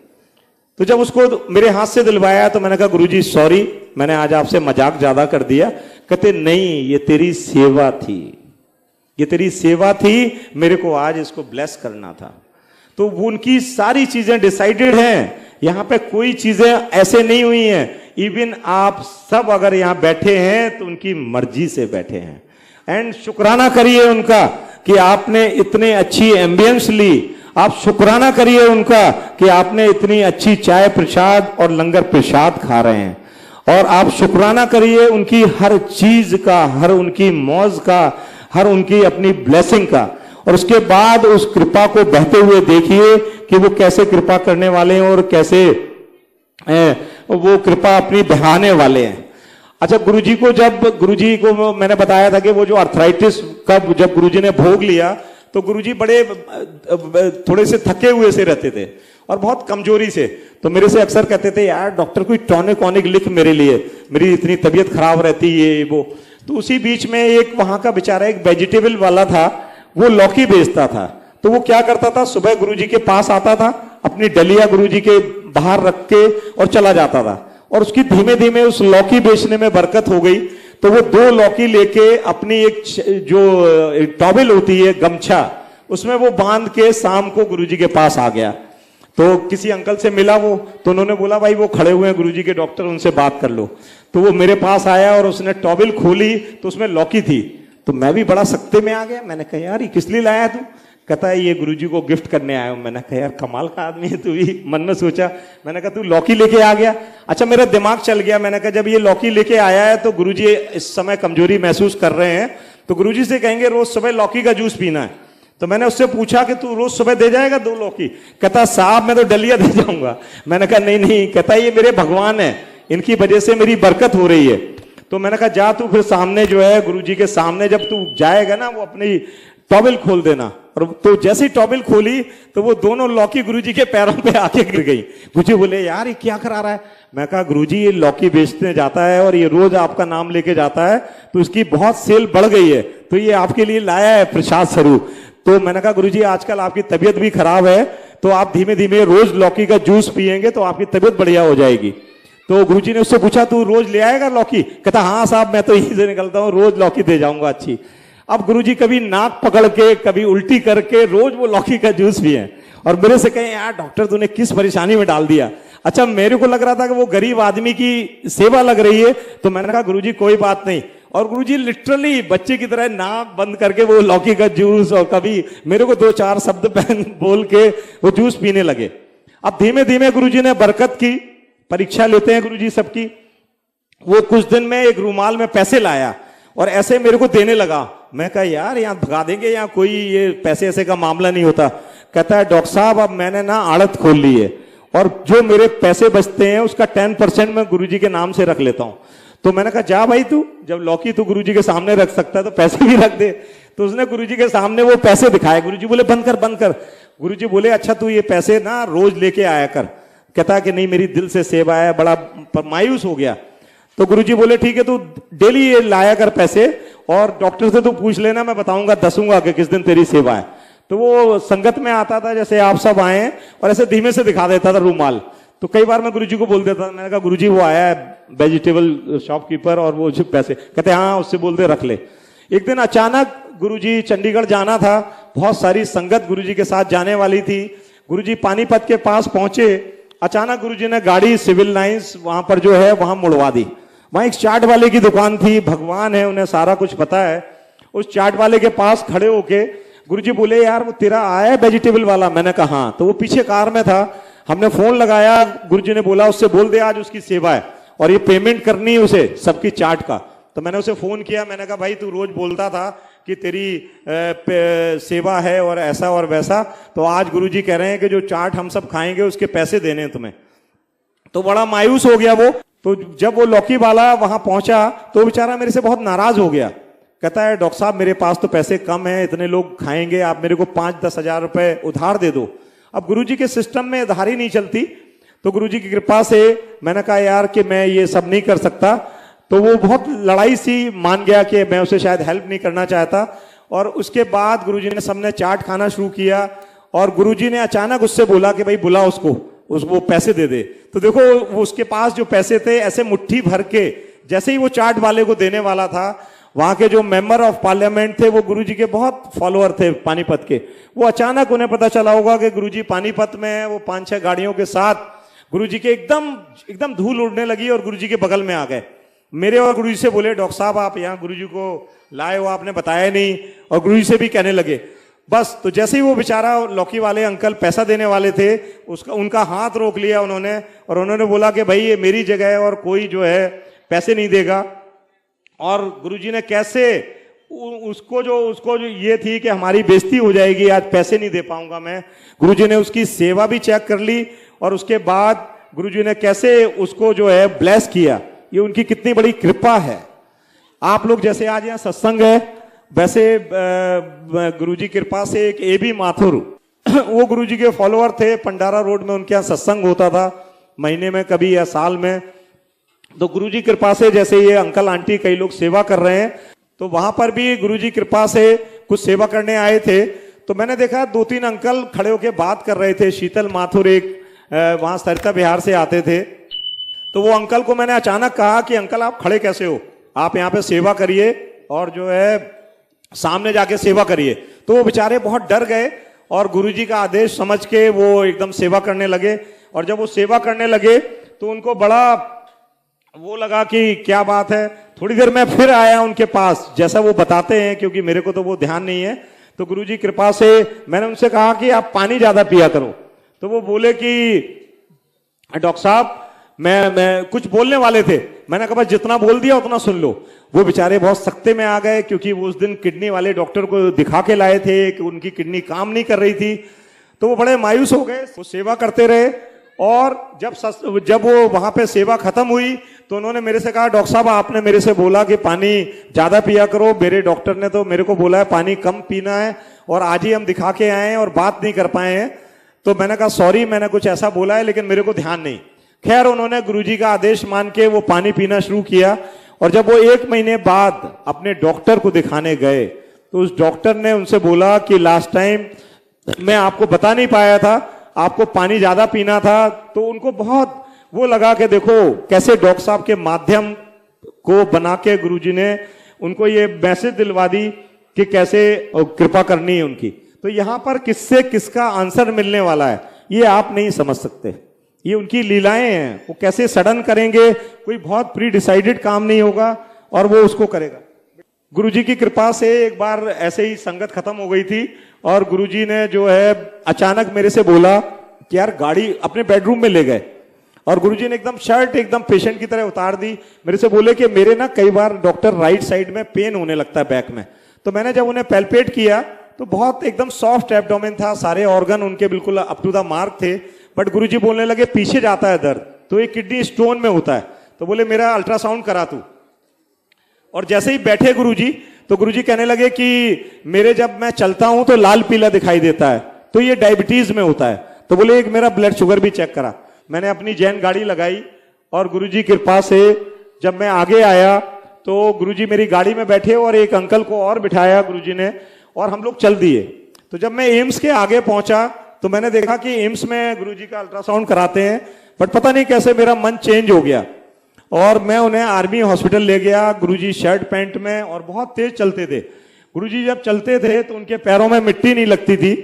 तो जब उसको मेरे हाथ से दिलवाया तो मैंने कहा गुरुजी सॉरी, मैंने आज आपसे मजाक ज्यादा कर दिया। कहते नहीं ये तेरी सेवा थी, ये तेरी सेवा थी, मेरे को आज इसको ब्लेस करना था। तो वो उनकी सारी चीजें डिसाइडेड हैं, यहां पे कोई चीजें ऐसे नहीं हुई हैं। इवन आप सब अगर यहां बैठे हैं तो उनकी मर्जी से बैठे हैं। एंड शुक्राना करिए उनका कि आपने इतने अच्छी एम्बियंस ली। आप शुक्राना करिए उनका कि आपने इतनी अच्छी चाय प्रसाद और लंगर प्रसाद खा रहे हैं। और आप शुक्राना करिए उनकी हर चीज का, हर उनकी मौज का, हर उनकी अपनी ब्लेसिंग का। और उसके बाद उस कृपा को बहते हुए देखिए कि वो कैसे कृपा करने वाले हैं और कैसे वो कृपा अपनी बहाने वाले हैं। अच्छा, गुरुजी को मैंने बताया था कि वो जो अर्थराइटिस का जब गुरुजी ने भोग लिया तो गुरुजी बड़े थोड़े से थके हुए से रहते थे और बहुत कमजोरी से। तो मेरे से अक्सर कहते थे यार डॉक्टर कोई टॉनिक वॉनिक लिख मेरे लिए, मेरी इतनी तबीयत खराब रहती है वो। तो उसी बीच में एक वहां का बेचारा एक वेजिटेबल वाला था, वो लौकी बेचता था। तो वो क्या करता था, सुबह गुरुजी के पास आता था, अपनी डलिया गुरुजी के बाहर रख के और चला जाता था। और उसकी धीमे धीमे उस लौकी बेचने में बरकत हो गई। तो वो 2 लौकी लेके अपनी एक जो टॉवेल होती है गमछा, उसमें वो बांध के शाम को गुरुजी के पास आ गया। तो किसी अंकल से मिला वो, तो उन्होंने बोला भाई वो खड़े हुए हैं गुरुजी के डॉक्टर, उनसे बात कर लो। तो वो मेरे पास आया और उसने टॉवेल खोली तो उसमें लौकी थी। तो मैं भी बड़ा सख्ते में आ गया। मैंने कहा यार ये किस लिए लाया तू? कहता है ये गुरुजी को गिफ्ट करने आया हूं। मैंने कहा यार कमाल का आदमी है तू भी, मन में सोचा। मैंने कहा तू लौकी लेके आ गया? अच्छा, मेरा दिमाग चल गया। मैंने कहा जब ये लौकी लेके आया है तो गुरुजी इस समय कमजोरी महसूस कर रहे हैं, तो गुरुजी से कहेंगे रोज सुबह लौकी का जूस पीना है। तो मैंने उससे पूछा कि तू रोज सुबह दे जाएगा 2 लौकी? कहता साहब मैं तो डलिया दे जाऊंगा। मैंने कहा नहीं नहीं। कहता ये मेरे भगवान है, इनकी वजह से मेरी बरकत हो रही है। तो मैंने कहा जा तू फिर सामने जो है गुरुजी के सामने जब तू जाएगा ना, वो अपनी टॉवेल खोल देना। और तो जैसे ही टॉवेल खोली तो वो दोनों लौकी गुरुजी के पैरों पे आके गिर गई। गुरुजी बोले यार ये क्या करा रहा है? मैं कहा गुरुजी ये लौकी बेचने जाता है और ये रोज आपका नाम लेके जाता है, तो इसकी बहुत सेल बढ़ गई है, तो ये आपके लिए लाया है प्रसाद स्वरूप। तो मैंने कहा गुरुजी आजकल आपकी तबीयत भी खराब है, तो आप धीमे धीमे रोज लौकी का जूस पिएंगे तो आपकी तबीयत बढ़िया हो जाएगी। तो गुरुजी ने उससे पूछा तू रोज ले आएगा लौकी? कहता हाँ साहब मैं तो यहीं से निकलता हूँ, रोज लौकी दे जाऊंगा अच्छी। अब गुरुजी कभी नाक पकड़ के कभी उल्टी करके रोज वो लौकी का जूस पिए और मेरे से कहे यार डॉक्टर तूने किस परेशानी में डाल दिया। अच्छा मेरे को लग रहा था कि वो गरीब आदमी की सेवा लग रही है, तो मैंने कहा गुरुजी कोई बात नहीं। और गुरुजी लिटरली बच्चे की तरह नाक बंद करके वो लौकी का जूस और कभी मेरे को 2-4 शब्द पहन बोल के वो जूस पीने लगे। अब धीमे धीमे गुरुजी ने बरकत की, परीक्षा लेते हैं गुरुजी सबकी। वो कुछ दिन में एक रूमाल में पैसे लाया और ऐसे मेरे को देने लगा। मैं कहा यार यहाँ भगा देंगे, यहाँ कोई ये पैसे ऐसे का मामला नहीं होता। कहता है डॉक्टर साहब अब मैंने ना आड़त खोल ली है और जो मेरे पैसे बचते हैं उसका 10% मैं गुरुजी के नाम से रख लेता हूं। तो मैंने कहा जा भाई तू, जब लौकी तू गुरुजी के सामने रख सकता है तो पैसे भी रख दे। तो उसने गुरुजी के सामने वो पैसे दिखाए। गुरुजी बोले बंद कर बंद कर। गुरुजी बोले अच्छा तू ये पैसे ना रोज लेके आया कर। कहता कि नहीं मेरी दिल से सेवा है, बड़ा मायूस हो गया। तो गुरुजी बोले ठीक है तू डेली ये लाया कर पैसे और डॉक्टर से तू पूछ लेना, मैं बताऊंगा दसूंगा कि किस दिन तेरी सेवा है। तो वो संगत में आता था जैसे आप सब आए हैं और ऐसे धीमे से दिखा देता था रूमाल। तो कई बार मैं गुरुजी को बोल देता, मैंने कहा गुरुजी वो आया है वेजिटेबल शॉपकीपर और वो जो पैसे, कहते हाँ उससे बोल दे रख ले। एक दिन अचानक गुरुजी चंडीगढ़ जाना था, बहुत सारी संगत गुरुजी के साथ जाने वाली थी। गुरुजी पानीपत के पास पहुंचे, अचानक गुरुजी ने गाड़ी सिविल लाइंस वहां पर जो है वहां मुड़वा दी। वहां एक चाट वाले की दुकान थी, भगवान है उन्हें सारा कुछ पता है। उस चाट वाले के पास खड़े होके गुरुजी बोले यार वो तेरा आया है वेजिटेबल वाला? मैंने कहा हाँ। तो वो पीछे कार में था, हमने फोन लगाया, गुरुजी ने बोला उससे बोल दे आज उसकी सेवा है और ये पेमेंट करनी है उसे सबकी चाट का। तो मैंने उसे फोन किया, मैंने कहा भाई तू रोज बोलता था कि तेरी सेवा है और ऐसा और वैसा, तो आज गुरुजी कह रहे हैं कि जो चाट हम सब खाएंगे उसके पैसे देने हैं तुम्हें। तो बड़ा मायूस हो गया वो। तो जब वो लौकी वाला वहां पहुंचा तो बेचारा मेरे से बहुत नाराज हो गया। कहता है डॉक्टर साहब मेरे पास तो पैसे कम है, इतने लोग खाएंगे, आप मेरे को 5-10 हजार रुपए उधार दे दो। अब गुरुजी के सिस्टम में उधारी नहीं चलती, तो गुरुजी की कृपा से मैंने कहा यार कि मैं ये सब नहीं कर सकता। तो वो बहुत लड़ाई सी मान गया कि मैं उसे शायद हेल्प नहीं करना चाहता। और उसके बाद गुरुजी ने सबने चाट खाना शुरू किया और गुरुजी ने अचानक उससे बोला कि भाई बुला उसको वो पैसे दे दे। तो देखो वो उसके पास जो पैसे थे ऐसे मुट्ठी भर के, जैसे ही वो चाट वाले को देने वाला था, वहां के जो मेंबर ऑफ पार्लियामेंट थे वो गुरुजी के बहुत फॉलोअर थे पानीपत के, वो अचानक उन्हें पता चला होगा कि गुरुजी पानीपत में है। वो 5-6 गाड़ियों के साथ गुरुजी के एकदम धूल उड़ने लगी और गुरुजी के बगल में आ गए। मेरे और गुरुजी से बोले डॉक्टर साहब आप यहाँ गुरुजी को लाए हो, आपने बताया नहीं। और गुरुजी से भी कहने लगे बस। तो जैसे ही वो बेचारा लौकी वाले अंकल पैसा देने वाले थे, उनका हाथ रोक लिया उन्होंने और उन्होंने बोला कि भाई ये मेरी जगह है और कोई जो है पैसे नहीं देगा। और गुरुजी ने कैसे उसको जो ये थी कि हमारी बेइज्जती हो जाएगी, आज पैसे नहीं दे पाऊंगा मैं, गुरुजी ने उसकी सेवा भी चेक कर ली और उसके बाद गुरुजी ने कैसे उसको जो है ब्लेस किया। ये उनकी कितनी बड़ी कृपा है। आप लोग जैसे आज यहाँ सत्संग है, वैसे गुरुजी कृपा से एक AB माथुर वो गुरुजी के फॉलोअर थे, पंडारा रोड में उनके यहाँ सत्संग होता था महीने में कभी या साल में। तो गुरुजी कृपा से जैसे ये अंकल आंटी कई लोग सेवा कर रहे हैं, तो वहां पर भी गुरुजी कृपा से कुछ सेवा करने आए थे। तो मैंने देखा 2-3 अंकल खड़े होकर बात कर रहे थे। शीतल माथुर एक वहां सरिता बिहार से आते थे। तो वो अंकल को मैंने अचानक कहा कि अंकल आप खड़े कैसे हो, आप यहाँ पे सेवा करिए और जो है सामने जाके सेवा करिए। तो वो बेचारे बहुत डर गए और गुरुजी का आदेश समझ के वो एकदम सेवा करने लगे। और जब वो सेवा करने लगे तो उनको बड़ा वो लगा कि क्या बात है। थोड़ी देर में फिर आया उनके पास, जैसा वो बताते हैं, क्योंकि मेरे को तो वो ध्यान नहीं है। तो गुरुजी कृपा से मैंने उनसे कहा कि आप पानी ज्यादा पिया करो। तो वो बोले कि डॉक्टर साहब मैं कुछ बोलने वाले थे, मैंने कहा जितना बोल दिया उतना सुन लो। वो बेचारे बहुत सख्ते में आ गए, क्योंकि वो उस दिन किडनी वाले डॉक्टर को दिखा के लाए थे कि उनकी किडनी काम नहीं कर रही थी। तो वो बड़े मायूस हो गए। वो सेवा करते रहे और जब वो वहां पे सेवा खत्म हुई तो उन्होंने मेरे से कहा, डॉक्टर साहब आपने मेरे से बोला कि पानी ज्यादा पिया करो, मेरे डॉक्टर ने तो मेरे को बोला है पानी कम पीना है, और आज ही हम दिखा के आए हैं और बात नहीं कर पाए हैं। तो मैंने कहा सॉरी, मैंने कुछ ऐसा बोला है लेकिन मेरे को ध्यान नहीं। खैर उन्होंने गुरुजी का आदेश मान के वो पानी पीना शुरू किया, और जब वो 1 महीने बाद अपने डॉक्टर को दिखाने गए तो उस डॉक्टर ने उनसे बोला कि लास्ट टाइम मैं आपको बता नहीं पाया था, आपको पानी ज्यादा पीना था। तो उनको बहुत वो लगा कि देखो कैसे डॉक्टर साहब के माध्यम को बना के गुरुजी ने उनको ये मैसेज दिलवा दी कि कैसे कृपा करनी है उनकी। तो यहां पर किससे किसका आंसर मिलने वाला है ये आप नहीं समझ सकते, ये उनकी लीलाएं हैं। वो कैसे सडन करेंगे, कोई बहुत प्री डिसाइडेड काम नहीं होगा और वो उसको करेगा। गुरुजी की कृपा से एक बार ऐसे ही संगत खत्म हो गई थी और गुरुजी ने जो है अचानक मेरे से बोला कि यार गाड़ी अपने बेडरूम में ले गए, और गुरुजी ने एकदम शर्ट एकदम पेशेंट की तरह उतार दी। मेरे से बोले कि मेरे ना कई बार डॉक्टर राइट साइड में पेन होने लगता है बैक में। तो मैंने जब उन्हें पैल्पेट किया तो बहुत एकदम सॉफ्ट एब्डोमेन था, सारे ऑर्गन उनके बिल्कुल अप टू द मार्क थे, बट गुरुजी बोलने लगे पीछे जाता है दर्द, तो ये किडनी स्टोन में होता है। तो बोले मेरा अल्ट्रासाउंड करा तू। और जैसे ही बैठे गुरुजी तो गुरुजी कहने लगे कि मेरे जब मैं चलता हूं तो लाल पीला दिखाई देता है, तो ये डायबिटीज में होता है। तो बोले एक मेरा ब्लड शुगर भी चेक करा। मैंने अपनी जैन गाड़ी लगाई और गुरुजी की कृपा से जब मैं आगे आया तो गुरुजी मेरी गाड़ी में बैठे और एक अंकल को और बिठाया गुरुजी ने, और हम लोग चल दिए। तो जब मैं एम्स के आगे पहुंचा तो मैंने देखा कि एम्स में गुरुजी का अल्ट्रासाउंड कराते हैं, बट पता नहीं कैसे मेरा मन चेंज हो गया और मैं उन्हें आर्मी हॉस्पिटल ले गया। गुरुजी शर्ट पैंट में और बहुत तेज चलते थे। गुरुजी जब चलते थे तो उनके पैरों में मिट्टी नहीं लगती थी।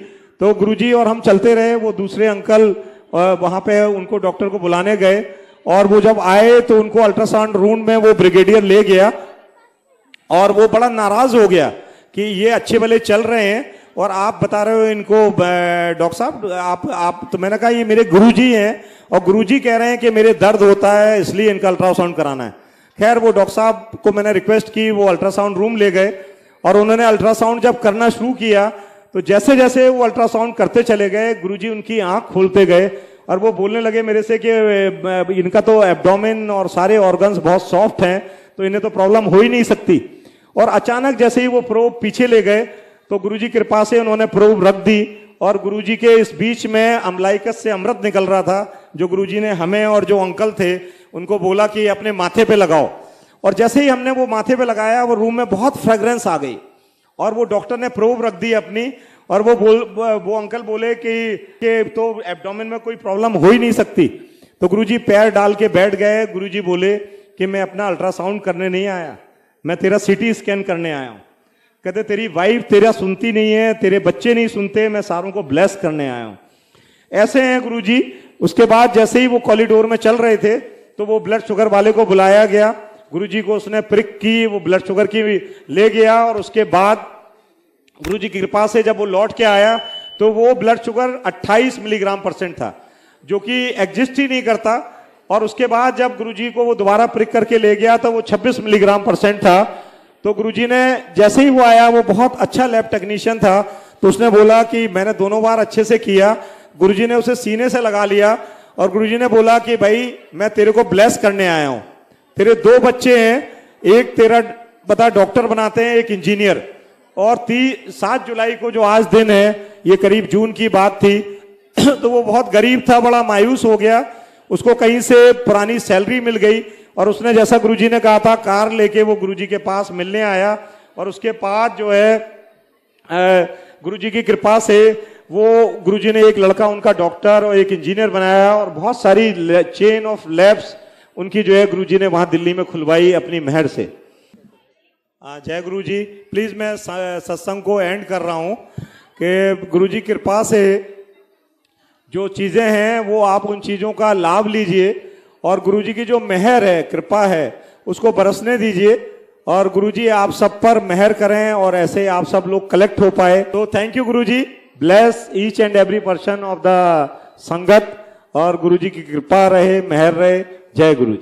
तो गुरुजी और हम चलते रहे। वो दूसरे अंकल वहां पे उनको डॉक्टर को बुलाने गए, और वो जब आए तो उनको अल्ट्रासाउंड रूम में वो ब्रिगेडियर ले गया, और वो बड़ा नाराज हो गया कि ये अच्छे भले चल रहे हैं और आप बता रहे हो इनको डॉक्टर साहब आप। तो मैंने कहा ये मेरे गुरुजी हैं और गुरुजी कह रहे हैं कि मेरे दर्द होता है इसलिए इनका अल्ट्रासाउंड कराना है। खैर वो डॉक्टर साहब को मैंने रिक्वेस्ट की, वो अल्ट्रासाउंड रूम ले गए और उन्होंने अल्ट्रासाउंड जब करना शुरू किया तो जैसे जैसे वो अल्ट्रासाउंड करते चले गए गुरुजी उनकी आंख खोलते गए और वो बोलने लगे मेरे से कि इनका तो एब्डोमेन और सारे ऑर्गन्स बहुत सॉफ्ट हैं, तो इन्हें तो प्रॉब्लम हो ही नहीं सकती। और अचानक जैसे ही वो प्रोब पीछे ले गए तो गुरुजी की कृपा से उन्होंने प्रोब रख दी, और गुरुजी के इस बीच में अम्लाइकस से अमृत निकल रहा था, जो गुरुजी ने हमें और जो अंकल थे उनको बोला कि अपने माथे पे लगाओ। और जैसे ही हमने वो माथे पे लगाया वो रूम में बहुत फ्रेग्रेंस आ गई, और वो डॉक्टर ने प्रोब रख दी अपनी, और वो अंकल बोले कि तो एब्डोमेन में कोई प्रॉब्लम हो ही नहीं सकती। तो गुरुजी पैर डाल के बैठ गए। गुरुजी बोले कि मैं अपना अल्ट्रासाउंड करने नहीं आया, मैं तेरा सीटी स्कैन करने आया हूं। कहते तेरी वाइफ तेरा सुनती नहीं है, तेरे बच्चे नहीं सुनते, मैं सारों को ब्लेस करने आया हूं। ऐसे हैं गुरुजी। उसके बाद जैसे ही वो कॉरिडोर में चल रहे थे तो वो ब्लड शुगर वाले को बुलाया गया। गुरुजी को उसने प्रिक की, वो ब्लड शुगर की ले गया, और उसके बाद गुरुजी की कृपा से जब वो लौट के आया तो वो ब्लड शुगर 28 मिलीग्राम% था, जो कि एग्जिस्ट ही नहीं करता। और उसके बाद जब गुरुजी को वो दोबारा प्रिक करके ले गया तो वो 26 मिलीग्राम% था। तो गुरुजी ने जैसे ही वो आया, वो बहुत अच्छा लैब टेक्नीशियन था, तो उसने बोला कि मैंने दोनों बार अच्छे से किया। गुरुजी ने उसे सीने से लगा लिया और गुरुजी ने बोला कि भाई मैं तेरे को ब्लेस करने आया हूं, तेरे 2 बच्चे हैं, एक तेरा बता डॉक्टर बनाते हैं, एक इंजीनियर। और 7 जुलाई को जो आज दिन है, ये करीब जून की बात थी तो वो बहुत गरीब था, बड़ा मायूस हो गया। उसको कहीं से पुरानी सैलरी मिल गई और उसने जैसा गुरुजी ने कहा था कार लेके वो गुरुजी के पास मिलने आया, और उसके बाद जो है गुरुजी की कृपा से वो गुरुजी ने एक लड़का उनका डॉक्टर और एक इंजीनियर बनाया, और बहुत सारी चेन ऑफ लैब्स उनकी जो है गुरुजी ने वहां दिल्ली में खुलवाई अपनी मेहर से। जय गुरु जी। प्लीज मैं सत्संग को एंड कर रहा हूं कि गुरु जी कृपा से जो चीजें हैं वो आप उन चीजों का लाभ लीजिए, और गुरु जी की जो मेहर है, कृपा है, उसको बरसने दीजिए, और गुरु जी आप सब पर मेहर करें और ऐसे आप सब लोग कलेक्ट हो पाए। तो thank you Guru ji. Bless each and every person of the sangat, और गुरु जी की कृपा रहे, मेहर रहे। जय गुरु जी।